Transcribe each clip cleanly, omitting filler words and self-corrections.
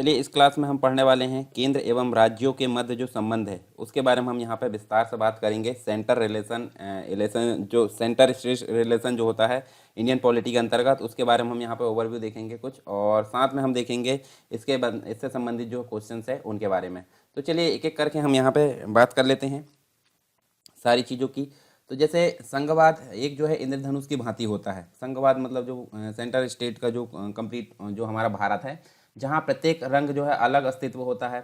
चलिए इस क्लास में हम पढ़ने वाले हैं केंद्र एवं राज्यों के मध्य जो संबंध है उसके बारे में हम यहाँ पे विस्तार से बात करेंगे। सेंटर रिलेशन रिलेशन जो सेंटर स्टेट रिलेशन जो होता है इंडियन पॉलिटी के अंतर्गत, उसके बारे में हम यहाँ पे ओवरव्यू देखेंगे कुछ, और साथ में हम देखेंगे इससे संबंधित जो क्वेश्चंस है उनके बारे में। तो चलिए एक एक करके हम यहाँ पे बात कर लेते हैं सारी चीज़ों की। तो जैसे संघवाद एक जो है इंद्रधनुष की भांति होता है। संघवाद मतलब जो सेंटर स्टेट का जो कंप्लीट जो हमारा भारत है, जहाँ प्रत्येक रंग जो है अलग अस्तित्व होता है,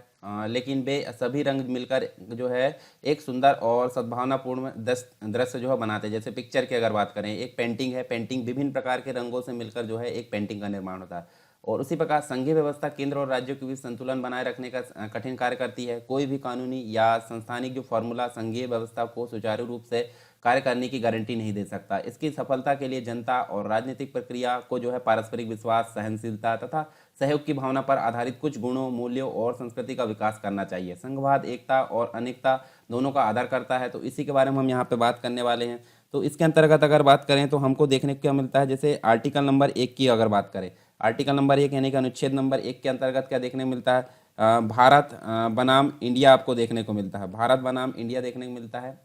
लेकिन वे सभी रंग मिलकर जो है एक सुंदर और सद्भावनापूर्ण दृश्य जो है बनाते हैं। जैसे पिक्चर की अगर बात करें, एक पेंटिंग है, पेंटिंग विभिन्न प्रकार के रंगों से मिलकर जो है एक पेंटिंग का निर्माण होता है। और उसी प्रकार संघीय व्यवस्था केंद्र और राज्यों के बीच संतुलन बनाए रखने का कठिन कार्य करती है। कोई भी कानूनी या संस्थानिक जो फॉर्मूला संघीय व्यवस्था को सुचारू रूप से कार्य करने की गारंटी नहीं दे सकता। इसकी सफलता के लिए जनता और राजनीतिक प्रक्रिया को जो है पारस्परिक विश्वास, सहनशीलता तथा सहयोग की भावना पर आधारित कुछ गुणों, मूल्यों और संस्कृति का विकास करना चाहिए। संघवाद एकता और अनेकता दोनों का आदर करता है। तो इसी के बारे में हम यहाँ पे बात करने वाले हैं। तो इसके अंतर्गत अगर बात करें तो हमको देखने को क्या मिलता है, जैसे आर्टिकल नंबर 1 की अगर बात करें, आर्टिकल नंबर 1 यानी कि अनुच्छेद नंबर 1 के अंतर्गत क्या देखने को मिलता है, भारत बनाम इंडिया आपको देखने को मिलता है। भारत बनाम इंडिया देखने को मिलता है,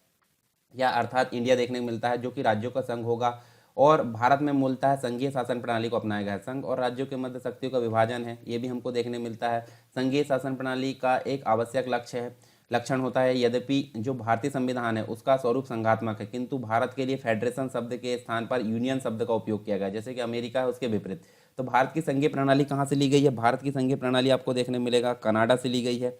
या अर्थात इंडिया देखने को मिलता है, जो कि राज्यों का संघ होगा। और भारत में मूलतः संघीय शासन प्रणाली को अपनाया गया है। संघ और राज्यों के मध्य शक्तियों का विभाजन है, ये भी हमको देखने मिलता है। संघीय शासन प्रणाली का एक आवश्यक लक्षण होता है। यद्यपि जो भारतीय संविधान है उसका स्वरूप संघात्मक है, किंतु भारत के लिए फेडरेशन शब्द के स्थान पर यूनियन शब्द का उपयोग किया गया, जैसे कि अमेरिका है उसके विपरीत। तो भारत की संघीय प्रणाली कहाँ से ली गई है? भारत की संघीय प्रणाली आपको देखने मिलेगा कनाडा से ली गई है।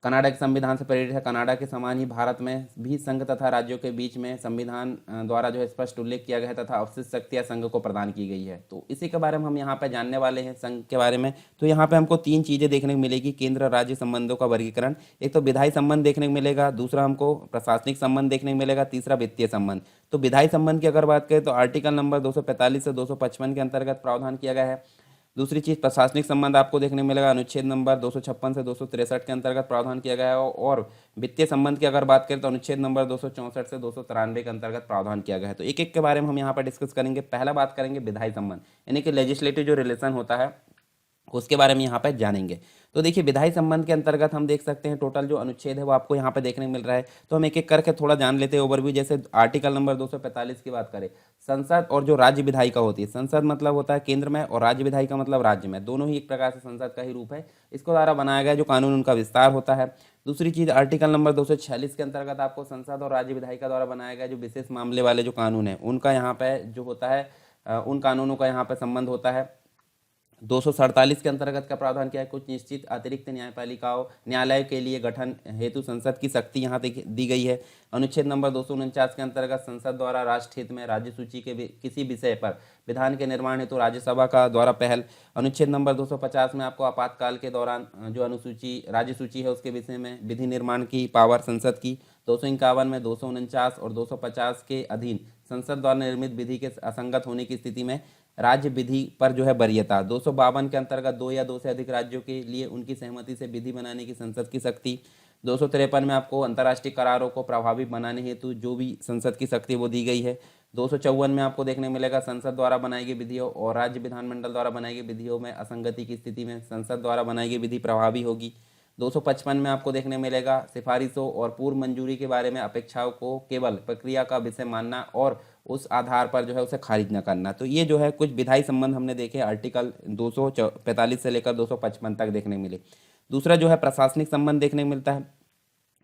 कनाडा के संविधान से प्रेरित है। कनाडा के समान ही भारत में भी संघ तथा राज्यों के बीच में संविधान द्वारा जो है स्पष्ट उल्लेख किया गया है तथा अवशिष्ट शक्तियां संघ को प्रदान की गई है। तो इसी के बारे में हम यहाँ पे जानने वाले हैं संघ के बारे में। तो यहाँ पे हमको 3 चीज़ें देखने को मिलेगी केंद्र राज्य संबंधों का वर्गीकरण। एक तो विधायी संबंध देखने को मिलेगा, दूसरा हमको प्रशासनिक संबंध देखने को मिलेगा, तीसरा वित्तीय संबंध। तो विधायी संबंध की अगर बात करें तो आर्टिकल नंबर 245 से 255 के अंतर्गत प्रावधान किया गया है। दूसरी चीज़ प्रशासनिक संबंध आपको देखने को मिलेगा, अनुच्छेद नंबर 256 से 263 के अंतर्गत प्रावधान किया गया है। और वित्तीय संबंध की अगर बात करें तो अनुच्छेद नंबर 264 से 293 के अंतर्गत प्रावधान किया गया है। तो एक एक के बारे में हम यहाँ पर डिस्कस करेंगे। पहला बात करेंगे विधायी संबंध, यानी कि लेजिस्लेटिव जो रिलेशन होता है उसके बारे में यहाँ पर जानेंगे। तो देखिए विधायी संबंध के अंतर्गत हम देख सकते हैं टोटल जो अनुच्छेद है वो आपको यहाँ पे देखने को मिल रहा है। तो हम एक एक करके थोड़ा जान लेते हैं ओवरव्यू। जैसे आर्टिकल नंबर 245 की बात करें, संसद और जो राज्य विधायिका होती है, संसद मतलब होता है केंद्र में और राज्य विधायिका मतलब राज्य में, दोनों ही एक प्रकार से संसद का ही रूप है। इसको द्वारा बनाया गया जो कानून उनका विस्तार होता है। दूसरी चीज़ आर्टिकल नंबर 246 के अंतर्गत आपको संसद और राज्य विधायिका द्वारा बनाया गया जो विशेष मामले वाले जो कानून है उनका यहाँ पे जो होता है उन कानूनों का यहाँ पे संबंध होता है। 247 के अंतर्गत का प्रावधान किया है, कुछ निश्चित अतिरिक्त न्यायपालिकाओं न्यायालय के लिए गठन हेतु संसद की शक्ति यहाँ दी गई है। अनुच्छेद नंबर 249 के अंतर्गत संसद द्वारा राष्ट्र हित में राज्य सूची के किसी विषय पर विधान के निर्माण हेतु राज्यसभा का द्वारा पहल। अनुच्छेद नंबर 250 में आपको आपातकाल के दौरान जो अनुसूची राज्य सूची है उसके विषय में विधि निर्माण की पावर संसद की। 251 में 249 और 250 के अधीन संसद द्वारा निर्मित विधि के असंगत होने की स्थिति में राज्य विधि पर जो है वरीयता। 252 के अंतर्गत 2 या 2 से अधिक राज्यों के लिए उनकी सहमति से विधि बनाने की संसद की शक्ति। 253 में आपको अंतर्राष्ट्रीय करारों को प्रभावी बनाने हेतु जो भी संसद की शक्ति वो दी गई है। 254 में आपको देखने मिलेगा संसद द्वारा बनाई गई विधियों और राज्य विधानमंडल द्वारा बनाई गई विधियों में असंगति की स्थिति में संसद द्वारा बनाई गई विधि प्रभावी होगी। 255 में आपको देखने मिलेगा सिफारिशों और पूर्व मंजूरी के बारे में अपेक्षाओं को केवल प्रक्रिया का विषय मानना और उस आधार पर जो है उसे खारिज न करना। तो ये जो है कुछ विधायी संबंध हमने देखे आर्टिकल 245 से लेकर 255 तक देखने मिले। दूसरा जो है प्रशासनिक संबंध देखने को मिलता है।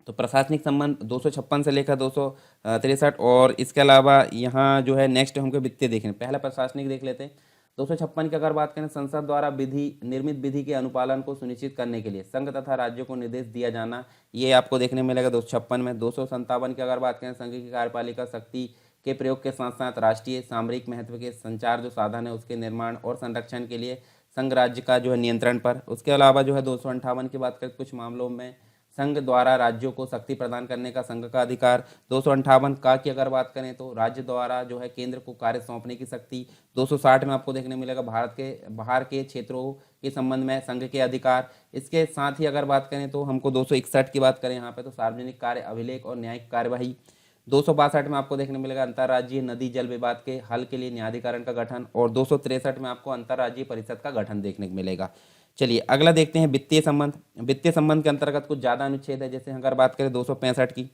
तो प्रशासनिक संबंध 256 से लेकर 263 और इसके अलावा यहाँ जो है नेक्स्ट हमको वित्तीय देखने, पहला प्रशासनिक देख लेते हैं। 256 की अगर बात करें, संसद द्वारा निर्मित विधि के अनुपालन को सुनिश्चित करने के लिए संघ तथा राज्यों को निर्देश दिया जाना, ये आपको देखने मिलेगा 256 में। 257 की अगर बात करें, संघ की कार्यपालिका शक्ति के प्रयोग के साथ साथ राष्ट्रीय सामरिक महत्व के संचार जो साधन है उसके निर्माण और संरक्षण के लिए संघ राज्य का जो है नियंत्रण पर। उसके अलावा जो है 258 की बात करें, कुछ मामलों में संघ द्वारा राज्यों को शक्ति प्रदान करने का संघ का अधिकार। 258 का की अगर बात करें तो राज्य द्वारा जो है केंद्र को कार्य सौंपने की शक्ति। 260 में आपको देखने मिलेगा भारत के बाहर के क्षेत्रों के संबंध में संघ के अधिकार। इसके साथ ही अगर बात करें तो हमको 261 की बात करें यहाँ पे तो सार्वजनिक कार्य अभिलेख और न्यायिक कार्यवाही। 262 में आपको देखने मिलेगा अंतर्राज्यीय नदी जल विवाद के हल के लिए न्यायाधिकरण का गठन। और 263 में आपको अंतर्राज्यीय परिषद का गठन देखने को मिलेगा। चलिए अगला देखते हैं वित्तीय संबंध। वित्तीय संबंध के अंतर्गत कुछ ज़्यादा अनुच्छेद है। जैसे अगर बात करें 265 की,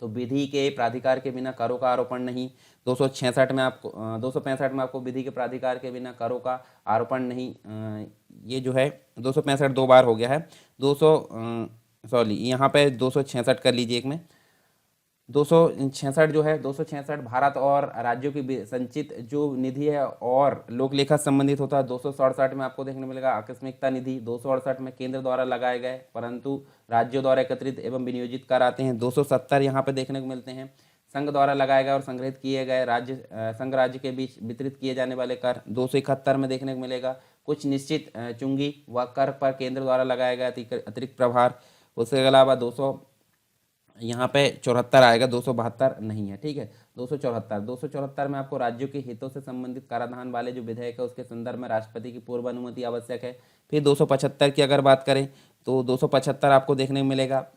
तो विधि के प्राधिकार के बिना करों का आरोपण नहीं। 266 में आपको 265 में आपको विधि के प्राधिकार के बिना करों का आरोपण नहीं। ये जो है 265 दो बार हो गया है। 200 सॉरी यहाँ पे 266 कर लीजिए एक में। 266 जो है 266 भारत और राज्यों की संचित जो निधि है और लोक लेखा से संबंधित होता है। 267 में आपको देखने मिलेगा आकस्मिकता निधि। 268 में केंद्र द्वारा लगाए गए परंतु राज्यों द्वारा एकत्रित एवं विनियोजित कर आते हैं। 270 यहाँ पे देखने को मिलते हैं संघ द्वारा लगाए गए और संग्रहित किए गए राज्य संघ राज्य के बीच वितरित किए जाने वाले कर। 271 में देखने को मिलेगा कुछ निश्चित चुंगी व कर पर केंद्र द्वारा लगाया गया अतिरिक्त प्रभार। उसके अलावा 200 यहाँ पे 74 आएगा, 272 नहीं है, ठीक है। 274 में आपको राज्यों के हितों से संबंधित कराधान वाले जो विधेयक है उसके संदर्भ में राष्ट्रपति की पूर्व अनुमति आवश्यक है। फिर 275 की अगर बात करें तो 275 आपको देखने को मिलेगा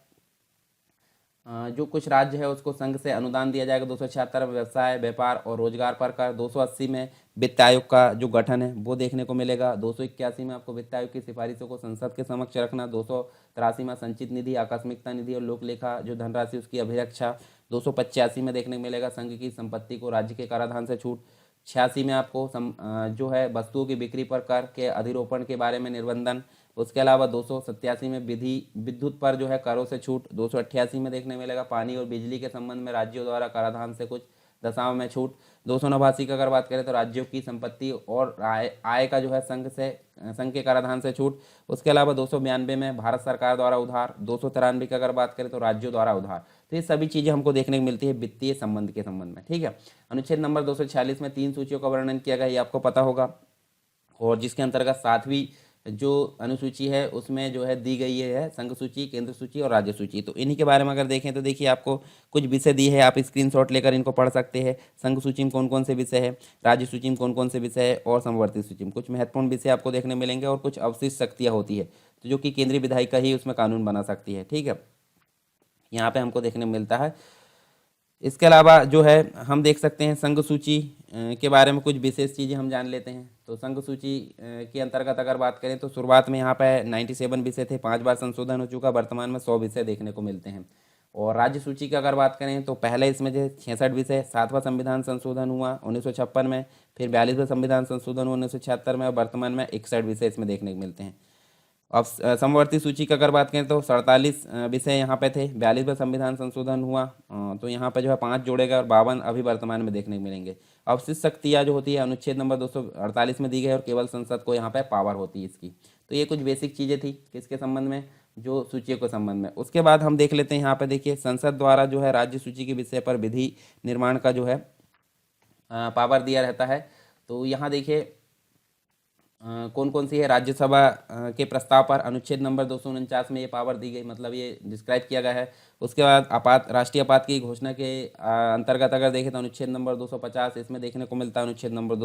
जो कुछ राज्य है उसको संघ से अनुदान दिया जाएगा। 276 में व्यवसाय व्यापार और रोजगार पर कर। 280 में वित्त आयोग का जो गठन है वो देखने को मिलेगा। 281 में आपको वित्त आयोग की सिफारिशों को संसद के समक्ष रखना। 283 में संचित निधि आकस्मिकता निधि और लोक लेखा जो धनराशि उसकी अभिरक्षा। 285 में देखने को मिलेगा संघ की संपत्ति को राज्य के कराधान से छूट। 86 में आपको जो है वस्तुओं की बिक्री पर कर के अधिरोपण के बारे में निर्बंधन। उसके अलावा 287 में विद्युत पर जो है करों से छूट। 288 में देखने मिलेगा पानी और बिजली के संबंध में राज्यों द्वारा कराधान से कुछ दशाओं में छूट। 289 की अगर बात करें तो राज्यों की संपत्ति और आय का जो है संघ के कराधान से छूट। उसके अलावा 292 में भारत सरकार द्वारा उधार। 293 की अगर बात करें तो राज्यों द्वारा उधार। तो ये सभी चीज़ें हमको देखने को मिलती है वित्तीय संबंध के संबंध में, ठीक है। अनुच्छेद नंबर 246 में 3 सूचियों का वर्णन किया गया, ये आपको पता होगा, और जिसके अंतर्गत 7वीं जो अनुसूची है उसमें जो है दी गई है संघ सूची, केंद्र सूची और राज्य सूची। तो इन्हीं के बारे में अगर देखें तो देखिए आपको कुछ विषय दिए हैं, आप स्क्रीनशॉट लेकर इनको पढ़ सकते हैं। संघ सूची में कौन कौन से विषय है, राज्य सूची में कौन कौन से विषय है और समवर्ती सूची में कुछ महत्वपूर्ण विषय आपको देखने मिलेंगे और कुछ अवशिष्ट शक्तियाँ होती है तो जो कि केंद्रीय विधायिका ही उसमें कानून बना सकती है, ठीक है। यहाँ पे हमको देखने मिलता है। इसके अलावा जो है हम देख सकते हैं संघ सूची के बारे में कुछ विशेष चीज़ें हम जान लेते हैं। तो संघ सूची के अंतर्गत अगर बात करें तो शुरुआत में यहाँ पे 97 विषय थे, 5 बार संशोधन हो चुका, वर्तमान में 100 विषय देखने को मिलते हैं। और राज्य सूची की अगर बात करें तो पहले इसमें जो 66 विषय, 7वां संविधान संशोधन हुआ 1956 में, फिर 42वां संविधान संशोधन हुआ 1976 में और वर्तमान में 61 विषय इसमें देखने को मिलते हैं। अब समवर्ती सूची की अगर बात करें तो 47 विषय यहाँ पे थे, 42वां संविधान संशोधन हुआ तो यहाँ पे जो है 5 जोड़े गए और 52 अभी वर्तमान में देखने को मिलेंगे। अवशिष्ट शक्तियाँ जो होती है अनुच्छेद नंबर 248 में दी गई और केवल संसद को यहाँ पे पावर होती है इसकी। तो ये कुछ बेसिक चीज़ें थी किसके संबंध में, जो सूचियों के संबंध में। उसके बाद हम देख लेते हैं यहाँ पे देखिए संसद द्वारा जो है राज्य सूची के विषय पर विधि निर्माण का जो है पावर दिया रहता है। तो यहाँ देखिए कौन कौन सी है। राज्यसभा के प्रस्ताव पर अनुच्छेद नंबर 249 में ये पावर दी गई, मतलब ये डिस्क्राइब किया गया है। उसके बाद राष्ट्रीय आपात की घोषणा के अंतर्गत अगर देखें तो अनुच्छेद नंबर 250 इसमें देखने को मिलता है। अनुच्छेद नंबर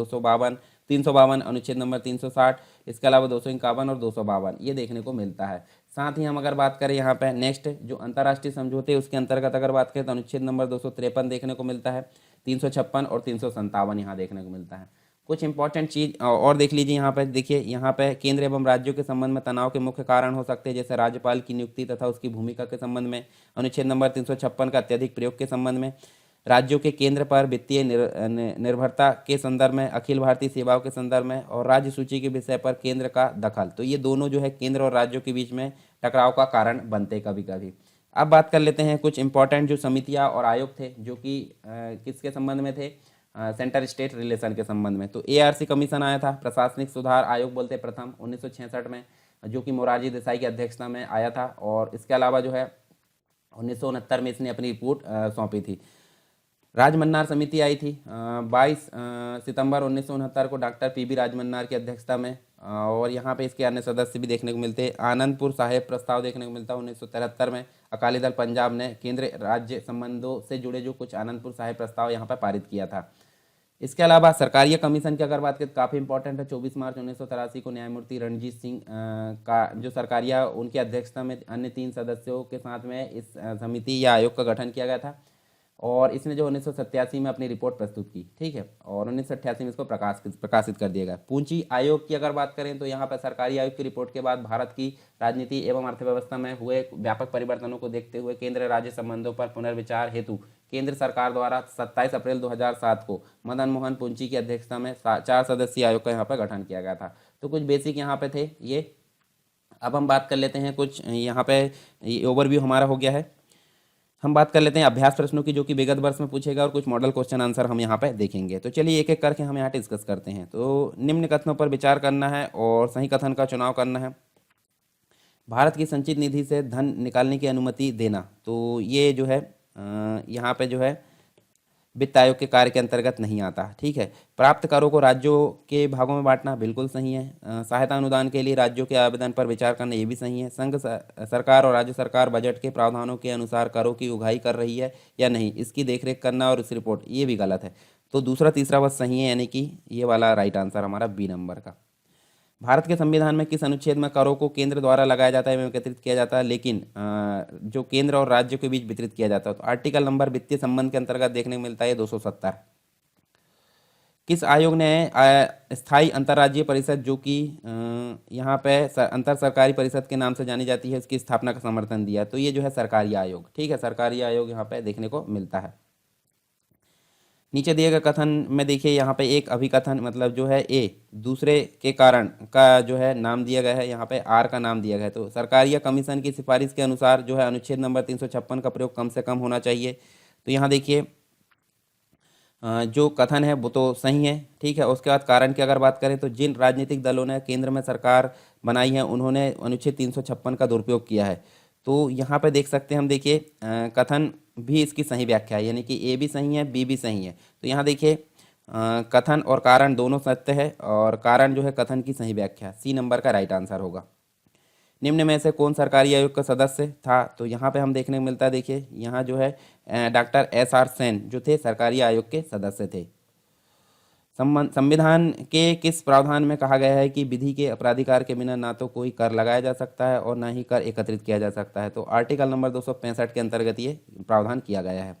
352, अनुच्छेद नंबर 360, इसके अलावा 251 और 252 ये देखने को मिलता है। साथ ही हम अगर बात करें यहाँ पे नेक्स्ट जो अंतर्राष्ट्रीय समझौते उसके अंतर्गत अगर बात करें तो अनुच्छेद नंबर 253 देखने को मिलता है, 356 और 357 यहाँ देखने को मिलता है। कुछ इंपॉर्टेंट चीज़ और देख लीजिए यहाँ पे देखिए, यहाँ पे केंद्र एवं राज्यों के संबंध में तनाव के मुख्य कारण हो सकते हैं जैसे राज्यपाल की नियुक्ति तथा उसकी भूमिका के संबंध में। अनुच्छेद नंबर 356 का अत्यधिक प्रयोग के संबंध में, राज्यों के केंद्र पर वित्तीय निर्भरता के संदर्भ में, अखिल भारतीय सेवाओं के संदर्भ में और राज्य सूची के विषय पर केंद्र का दखल। तो ये दोनों जो है केंद्र और राज्यों के बीच में टकराव का कारण बनते कभी कभी। अब बात कर लेते हैं कुछ इंपॉर्टेंट जो समितियाँ और आयोग थे जो कि किसके संबंध में थे, सेंटर स्टेट रिलेशन के संबंध में। तो एआरसी कमीशन आया था, प्रशासनिक सुधार आयोग बोलते प्रथम 1966 में, जो कि मोरारजी देसाई की अध्यक्षता में आया था। और इसके अलावा जो है 1969 में इसने अपनी रिपोर्ट सौंपी थी। राजमन्नार समिति आई थी 22 सितंबर 1969 को डॉक्टर पीबी राजमन्नार की अध्यक्षता में। और यहाँ पे इसके अन्य सदस्य भी देखने को मिलते हैं। आनंदपुर साहेब प्रस्ताव देखने को मिलता है 1973 में। अकाली दल पंजाब ने केंद्र राज्य संबंधों से जुड़े जो कुछ आनंदपुर साहेब प्रस्ताव यहाँ पर पारित किया था। इसके अलावा सरकारीय कमीशन की अगर बात करें तो काफ़ी इंपॉर्टेंट है। 24 मार्च 1983 को न्यायमूर्ति रणजीत सिंह का जो सरकारिया उनकी अध्यक्षता में अन्य 3 सदस्यों के साथ में इस समिति या आयोग का गठन किया गया था। और इसने जो 1987 में अपनी रिपोर्ट प्रस्तुत की, ठीक है, और 1988 में इसको प्रकाशित कर दिया गया। पूंजी आयोग की अगर बात करें तो यहाँ पर सरकारी आयोग की रिपोर्ट के बाद भारत की राजनीति एवं अर्थव्यवस्था में हुए व्यापक परिवर्तनों को देखते हुए केंद्र राज्य संबंधों पर पुनर्विचार हेतु केंद्र सरकार द्वारा 27 अप्रैल 2007 को मदन मोहन पुंची की अध्यक्षता में 4 सदस्यीय आयोग का यहाँ पर गठन किया गया था। तो कुछ बेसिक यहाँ पे थे ये। अब हम बात कर लेते हैं कुछ यहाँ पे, ओवरव्यू हमारा हो गया है। हम बात कर लेते हैं अभ्यास प्रश्नों की, जो कि विगत वर्ष में पूछेगा, और कुछ मॉडल क्वेश्चन आंसर हम यहाँ पे देखेंगे। तो चलिए एक एक करके हम यहाँ डिस्कस करते हैं। तो निम्न कथनों पर विचार करना है और सही कथन का चुनाव करना है। भारत की संचित निधि से धन निकालने की अनुमति देना, तो ये जो है यहाँ पे जो है वित्त आयोग के कार्य के अंतर्गत नहीं आता, ठीक है। प्राप्त करों को राज्यों के भागों में बांटना, बिल्कुल सही है। सहायता अनुदान के लिए राज्यों के आवेदन पर विचार करना, ये भी सही है। संघ सरकार और राज्य सरकार बजट के प्रावधानों के अनुसार करों की उगाही कर रही है या नहीं, इसकी देखरेख करना और इस रिपोर्ट, ये भी गलत है। तो दूसरा तीसरा बस सही है, यानी कि ये वाला राइट आंसर हमारा बी नंबर का। भारत के संविधान में किस अनुच्छेद में करों को केंद्र द्वारा लगाया जाता है एवं एकत्रित किया जाता है, लेकिन जो केंद्र और राज्य के बीच वितरित किया जाता है? तो आर्टिकल नंबर वित्तीय संबंध के अंतर्गत देखने को मिलता है 270। किस आयोग ने स्थायी अंतर्राज्यीय परिषद, जो कि यहाँ पे अंतर सरकारी परिषद के नाम से जानी जाती है, उसकी स्थापना का समर्थन दिया? तो ये जो है सरकारी आयोग, ठीक है, सरकारी आयोग यहाँ पे देखने को मिलता है। नीचे दिए गए कथन में देखिए, यहाँ पे एक अभिकथन, मतलब जो है ए, दूसरे के कारण का जो है नाम दिया गया है, यहाँ पे आर का नाम दिया गया है। तो सरकारी या कमीशन की सिफारिश के अनुसार जो है अनुच्छेद नंबर 356 का प्रयोग कम से कम होना चाहिए। तो यहाँ देखिए जो कथन है वो तो सही है, ठीक है। उसके बाद कारण की अगर बात करें तो जिन राजनीतिक दलों ने केंद्र में सरकार बनाई है उन्होंने अनुच्छेद 356 का दुरुपयोग किया है। तो यहाँ पे देख सकते हैं हम, देखिए कथन भी इसकी सही व्याख्या है, यानी कि ए भी सही है, बी भी सही है। तो यहाँ देखिए कथन और कारण दोनों सत्य है, और कारण जो है कथन की सही व्याख्या, सी नंबर का राइट आंसर होगा। निम्न में से कौन सरकारी आयोग का सदस्य था? तो यहाँ पे हम देखने को मिलता है, देखिए यहाँ जो है डॉक्टर SR सेन जो थे सरकारी आयोग के सदस्य थे। संविधान के किस प्रावधान में कहा गया है कि विधि के अपराधिकार के बिना ना तो कोई कर लगाया जा सकता है और ना ही कर एकत्रित किया जा सकता है? तो आर्टिकल नंबर 265 के अंतर्गत ये प्रावधान किया गया है।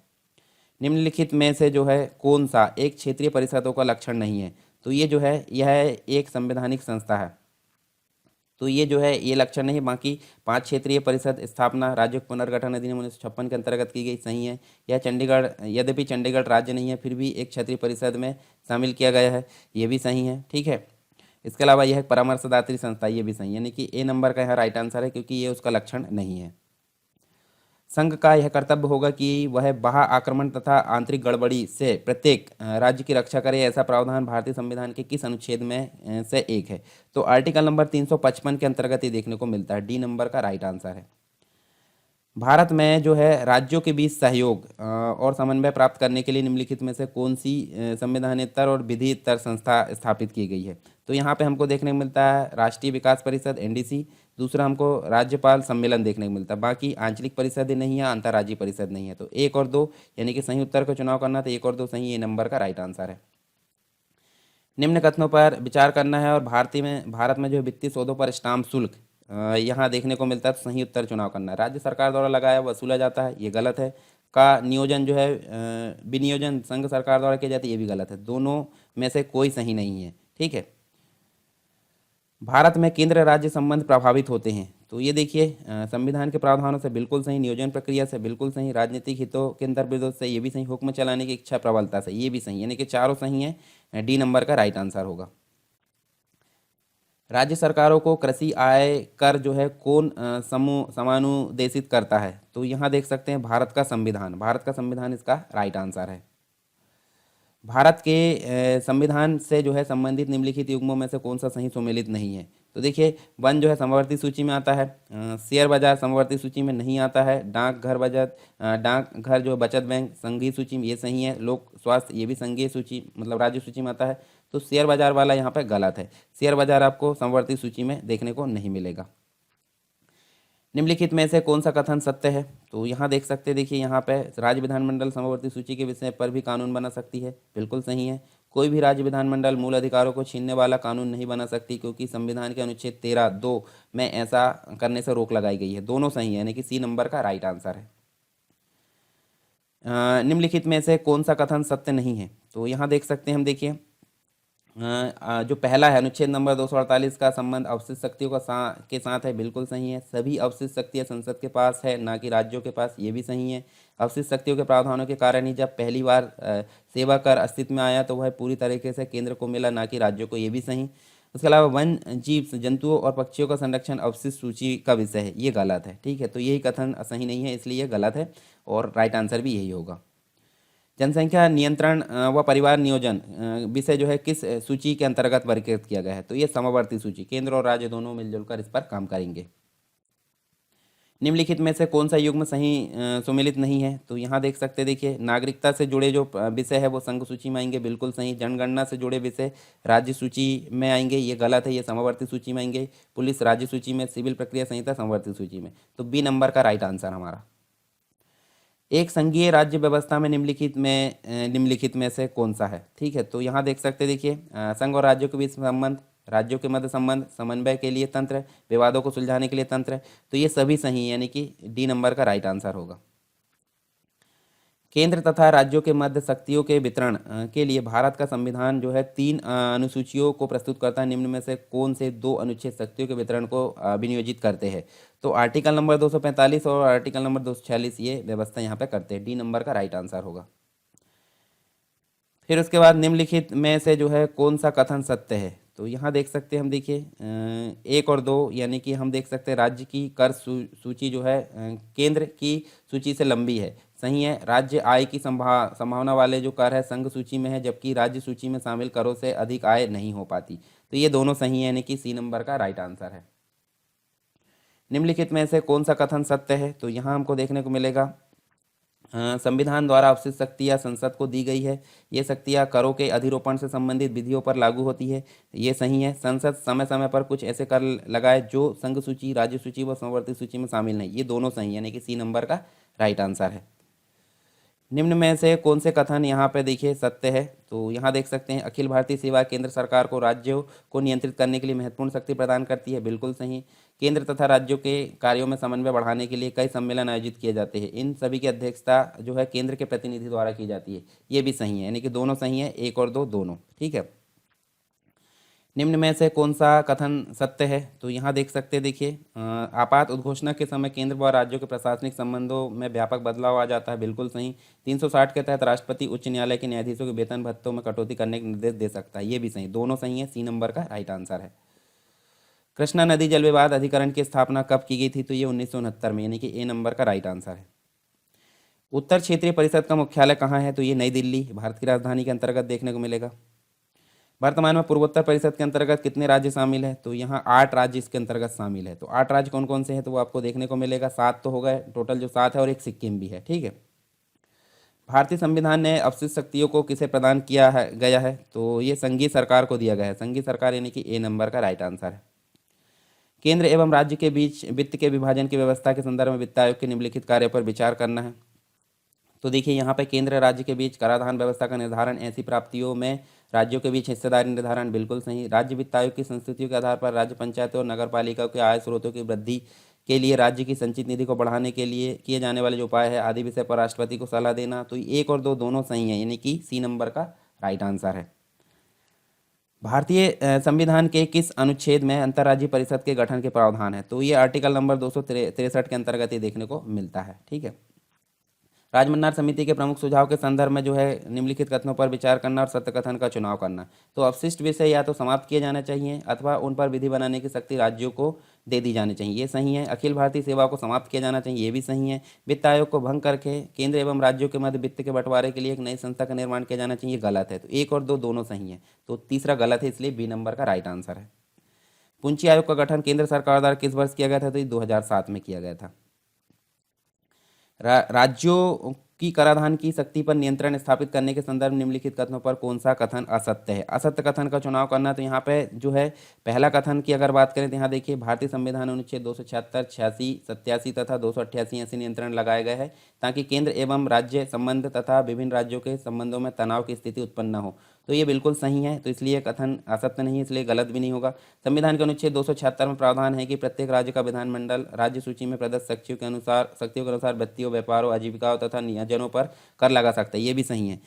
निम्नलिखित में से जो है कौन सा एक क्षेत्रीय परिषदों का लक्षण नहीं है? तो ये जो है यह एक संवैधानिक संस्था है, तो ये जो है ये लक्षण नहीं है। बाकी 5 क्षेत्रीय परिषद स्थापना राज्य पुनर्गठन अधिनियम 1956 के अंतर्गत की गई, सही है। यह चंडीगढ़, यद्यपि चंडीगढ़ राज्य नहीं है, फिर भी एक क्षेत्रीय परिषद में शामिल किया गया है, ये भी सही है, ठीक है। इसके अलावा यह एक परामर्शदात्री संस्था, ये भी सही है, यानी कि ए नंबर का यहाँ राइट आंसर है, क्योंकि ये उसका लक्षण नहीं है। संघ का यह कर्तव्य होगा कि वह बाह्य आक्रमण तथा आंतरिक गड़बड़ी से प्रत्येक राज्य की रक्षा करे, ऐसा प्रावधान भारतीय संविधान के किस अनुच्छेद में से एक है? तो आर्टिकल नंबर 355 के अंतर्गत ये देखने को मिलता है, डी नंबर का राइट आंसर है। भारत में जो है राज्यों के बीच सहयोग और समन्वय प्राप्त करने के लिए निम्नलिखित में से कौन सी संवैधानेतर और विधितर संस्था स्थापित की गई है? तो यहाँ पे हमको देखने को मिलता है राष्ट्रीय विकास परिषद NDC, दूसरा हमको राज्यपाल सम्मेलन देखने को मिलता है। बाकी आंचलिक परिषद नहीं है, अंतर्राज्यीय परिषद नहीं है। तो 1 और 2 यानी कि सही उत्तर का चुनाव करना, तो 1 और 2 सही, ये नंबर का राइट आंसर है। निम्न कथनों पर विचार करना है और भारत में जो वित्तीय सौदों पर स्टाम्प शुल्क यहाँ देखने को मिलता है, तो सही उत्तर चुनाव करना है। राज्य सरकार द्वारा लगाया वसूला जाता है, ये गलत है। का नियोजन जो है विनियोजन संघ सरकार द्वारा किया जाता है, ये भी गलत है। दोनों में से कोई सही नहीं है, ठीक है। भारत में केंद्र राज्य संबंध प्रभावित होते हैं, तो ये देखिए संविधान के प्रावधानों से बिल्कुल सही, नियोजन प्रक्रिया से बिल्कुल सही, राजनीतिक हितों के अंतर्विरोध से, ये भी सही, हुक्म चलाने की इच्छा प्रबलता से, ये भी सही, यानी कि चारों सही है, डी नंबर का राइट आंसर होगा। राज्य सरकारों को कृषि आय कर जो है कौन समानुदेशित करता है? तो यहाँ देख सकते हैं भारत का संविधान इसका राइट आंसर है। भारत के संविधान से जो है संबंधित निम्नलिखित युग्मों में से कौन सा सही सुमेलित नहीं है? तो देखिए वन जो है समवर्ती सूची में आता है, शेयर बाजार समवर्ती सूची में नहीं आता है, डाकघर जो बचत बैंक संघीय सूची में, ये सही है। लोक स्वास्थ्य, ये भी संघीय सूची मतलब राज्य सूची में आता है। तो शेयर बाजार वाला यहाँ पे गलत है, शेयर बाजार आपको समवर्ती सूची में देखने को नहीं मिलेगा। निम्नलिखित में से कौन सा कथन सत्य है? तो यहाँ देख सकते हैं, देखिए यहाँ पे राज्य विधानमंडल समवर्ती सूची के विषय पर भी कानून बना सकती है, बिल्कुल सही है। कोई भी राज्य विधानमंडल मूल अधिकारों को छीनने वाला कानून नहीं बना सकती, क्योंकि संविधान के अनुच्छेद 13(2) में ऐसा करने से रोक लगाई गई है, दोनों सही है, यानी कि सी नंबर का राइट आंसर है। निम्नलिखित में से कौन सा कथन सत्य नहीं है? तो यहाँ देख सकते हैं हम, देखिए जो पहला है अनुच्छेद नंबर 248 का संबंध अवशिष्ट शक्तियों के साथ है, बिल्कुल सही है। सभी अवशिष्ट शक्तियाँ संसद के पास है, ना कि राज्यों के पास, ये भी सही है। अवशिष्ट शक्तियों के प्रावधानों के कारण ही जब पहली बार सेवा कर अस्तित्व में आया तो वह पूरी तरीके से केंद्र को मिला, ना कि राज्यों को, ये भी सही। उसके अलावा वन जीव जंतुओं और पक्षियों का संरक्षण अवशिष्ट सूची का विषय है, ये गलत है, ठीक है। तो यही कथन सही नहीं है, इसलिए ये गलत है और राइट आंसर भी यही होगा। जनसंख्या नियंत्रण व परिवार नियोजन विषय जो है किस सूची के अंतर्गत वर्गीकृत किया गया है? तो ये समवर्ती सूची, केंद्र और राज्य दोनों मिलजुल कर इस पर काम करेंगे। निम्नलिखित में से कौन सा युग्म सही सुमेलित नहीं है? तो यहाँ देख सकते हैं, देखिए नागरिकता से जुड़े जो विषय है वो संघ सूची में आएंगे, बिल्कुल सही। जनगणना से जुड़े विषय राज्य सूची में आएंगे, ये गलत है, ये समवर्ती सूची में आएंगे। पुलिस राज्य सूची में, सिविल प्रक्रिया संहिता समवर्ती सूची में। तो बी नंबर का राइट आंसर हमारा। एक संघीय राज्य व्यवस्था में निम्नलिखित में से कौन सा है? ठीक है, तो यहाँ देख सकते हैं, देखिए संघ और राज्यों के बीच संबंध, राज्यों के मध्य संबंध, समन्वय के लिए तंत्र, विवादों को सुलझाने के लिए तंत्र, तो ये सभी सही है, यानी कि डी नंबर का राइट आंसर होगा। केंद्र तथा राज्यों के मध्य शक्तियों के वितरण के लिए भारत का संविधान जो है 3 अनुसूचियों को प्रस्तुत करता है। निम्न में से कौन से 2 अनुच्छेद शक्तियों के वितरण को विनियोजित करते हैं? तो आर्टिकल नंबर 245 और आर्टिकल नंबर 246 ये व्यवस्था यहाँ पे करते हैं, डी नंबर का राइट आंसर होगा। फिर उसके बाद निम्नलिखित में से जो है कौन सा कथन सत्य है? तो यहाँ देख सकते हैं हम, देखिए 1 और 2, यानी कि हम देख सकते हैं राज्य की कर सूची जो है केंद्र की सूची से लंबी है, सही है। राज्य आय की संभावना वाले जो कर है संघ सूची में है, जबकि राज्य सूची में शामिल करों से अधिक आय नहीं हो पाती। तो ये दोनों सही है, यानी कि सी नंबर का राइट आंसर है। निम्नलिखित में से कौन सा कथन सत्य है? तो यहाँ हमको देखने को मिलेगा संविधान द्वारा अवशिष्ट शक्तियाँ संसद को दी गई है, ये शक्तियाँ करों के अधिरोपण से संबंधित विधियों पर लागू होती है, ये सही है। संसद समय समय पर कुछ ऐसे कर लगाए जो संघ सूची, राज्य सूची व समवर्ती सूची में शामिल नहीं, ये दोनों सही है, यानी कि सी नंबर का राइट आंसर है। निम्न में से कौन से कथन यहाँ पे देखिए सत्य है? तो यहाँ देख सकते हैं अखिल भारतीय सेवा केंद्र सरकार को राज्यों को नियंत्रित करने के लिए महत्वपूर्ण शक्ति प्रदान करती है, बिल्कुल सही। केंद्र तथा राज्यों के कार्यों में समन्वय बढ़ाने के लिए कई सम्मेलन आयोजित किए जाते हैं, इन सभी की अध्यक्षता जो है केंद्र के प्रतिनिधि द्वारा की जाती है, ये भी सही है, यानी कि दोनों सही है, 1 और 2 दोनों, ठीक है। निम्न में से कौन सा कथन सत्य है? तो यहाँ देख सकते हैं, देखिए आपात उद्घोषणा के समय केंद्र व राज्यों के प्रशासनिक संबंधों में व्यापक बदलाव आ जाता है, बिल्कुल सही। 360 के तहत राष्ट्रपति उच्च न्यायालय के न्यायाधीशों के वेतन भत्तों में कटौती करने के निर्देश दे सकता है, ये भी सही, दोनों सही है, सी नंबर का राइट आंसर है। कृष्णा नदी जल विवाद अधिकरण की स्थापना कब की गई थी? तो ये 1969 में, यानी कि ए नंबर का राइट आंसर है। उत्तर क्षेत्रीय परिषद का मुख्यालय कहाँ है? तो ये नई दिल्ली, भारत की राजधानी के अंतर्गत देखने को मिलेगा। वर्तमान में पूर्वोत्तर परिषद के अंतर्गत कितने राज्य शामिल है? तो यहाँ 8 राज्य इसके अंतर्गत शामिल है। तो 8 राज्य कौन कौन से हैं? तो वो आपको देखने को मिलेगा, 7 तो हो गए टोटल, जो 7 है, और एक सिक्किम भी है, ठीक है। भारतीय संविधान ने अवशिष्ट शक्तियों को किसे प्रदान किया है गया है? तो ये संघीय सरकार को दिया गया है, संघीय सरकार, यानी कि ए नंबर का राइट आंसर है। केंद्र एवं राज्य के बीच वित्त के विभाजन की व्यवस्था के संदर्भ में वित्त आयोग के निम्नलिखित कार्य पर विचार करना है। तो देखिए यहाँ पे केंद्र राज्य के बीच कराधान व्यवस्था का निर्धारण, ऐसी प्राप्तियों में राज्यों के बीच हिस्सेदारी निर्धारण, बिल्कुल सही। राज्य वित्त आयोग की संस्तुतियों के आधार पर राज्य पंचायतों और नगर पालिकाओं के आय स्रोतों की वृद्धि के लिए राज्य की संचित निधि को बढ़ाने के लिए किए जाने वाले जो उपाय है आदि विषय पर राष्ट्रपति को सलाह देना। तो 1 और 2 दोनों सही है, यानी कि सी नंबर का राइट आंसर है। भारतीय संविधान के किस अनुच्छेद में अंतर्राज्यीय परिषद के गठन के प्रावधान है? तो ये आर्टिकल नंबर 263 के अंतर्गत ये देखने को मिलता है, ठीक है। राजमन्नार समिति के प्रमुख सुझाव के संदर्भ में जो है निम्नलिखित कथनों पर विचार करना और सत्य कथन का चुनाव करना। तो अवशिष्ट विषय या तो समाप्त किए जाने चाहिए अथवा उन पर विधि बनाने की शक्ति राज्यों को दे दी जानी चाहिए, ये सही है। अखिल भारतीय सेवा को समाप्त किया जाना चाहिए, ये भी सही है। वित्त आयोग को भंग करके केंद्र एवं राज्यों के मध्य वित्त के बंटवारे के लिए एक नई संस्था का निर्माण किया जाना चाहिए, गलत है। तो 1 और 2 दोनों सही है, तो तीसरा गलत है, इसलिए बी नंबर का राइट आंसर है। पूंजी आयोग का गठन केंद्र सरकार द्वारा किस वर्ष किया गया था? तो ये 2007 में किया गया था। राज्यों की कराधान की शक्ति पर नियंत्रण स्थापित करने के संदर्भ निम्नलिखित कथनों पर कौन सा कथन असत्य है? असत्य कथन का चुनाव करना। तो यहाँ पे जो है पहला कथन की अगर बात करें तो यहाँ देखिए भारतीय संविधान अनुच्छेद 276, 86, 87 तथा 288 ऐसे नियंत्रण लगाए गए हैं ताकि केंद्र एवं राज्य संबंध तथा विभिन्न राज्यों के संबंधों में तनाव की स्थिति उत्पन्न न हो। तो ये बिल्कुल सही है, तो इसलिए कथन असत्य नहीं है, इसलिए गलत भी नहीं होगा। संविधान के अनुच्छेद 276 में प्रावधान है कि प्रत्येक राज्य का विधानमंडल राज्य सूची में प्रदत्त शक्तियों के अनुसार व्यक्तियों, व्यापारों, आजीविकाओं तथा नियोजनों पर कर लगा सकता है, ये भी सही है।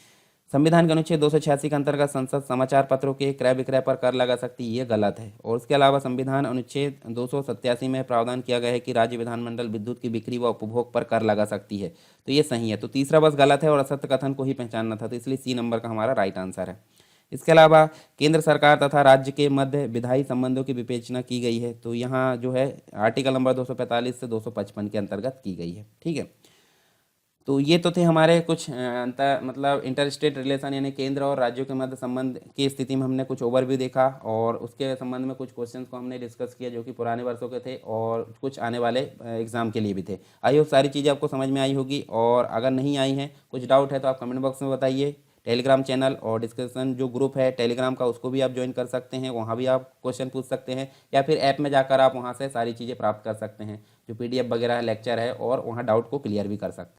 संविधान के अनुच्छेद 286 के अंतर्गत संसद समाचार पत्रों के क्रय विक्रय पर कर लगा सकती है, ये गलत है। और उसके अलावा संविधान अनुच्छेद 287 में प्रावधान किया गया है कि राज्य विधानमंडल विद्युत की बिक्री व उपभोग पर कर लगा सकती है, तो ये सही है। तो तीसरा बस गलत है और असत्य कथन को ही पहचानना था, तो इसलिए सी नंबर का हमारा राइट आंसर है। इसके अलावा केंद्र सरकार तथा राज्य के मध्य विधायी संबंधों की विवेचना की गई है, तो यहाँ जो है आर्टिकल नंबर 245 से 255 के अंतर्गत की गई है। ठीक है, तो ये तो थे हमारे कुछ अंतर मतलब इंटर स्टेट रिलेशन यानी केंद्र और राज्यों के मध्य संबंध की स्थिति में हमने कुछ ओवरव्यू देखा और उसके संबंध में कुछ क्वेश्चंस को हमने डिस्कस किया जो कि पुराने वर्षों के थे और कुछ आने वाले एग्जाम के लिए भी थे। आई होप सारी चीज़ें आपको समझ में आई होगी, और अगर नहीं आई हैं, कुछ डाउट है तो आप कमेंट बॉक्स में बताइए। टेलीग्राम चैनल और डिस्कशन जो ग्रुप है टेलीग्राम का, उसको भी आप ज्वाइन कर सकते हैं, वहाँ भी आप क्वेश्चन पूछ सकते हैं, या फिर ऐप में जाकर आप वहाँ से सारी चीज़ें प्राप्त कर सकते हैं, जो PDF वगैरह है, लेक्चर है, और वहाँ डाउट को क्लियर भी कर सकते हैं।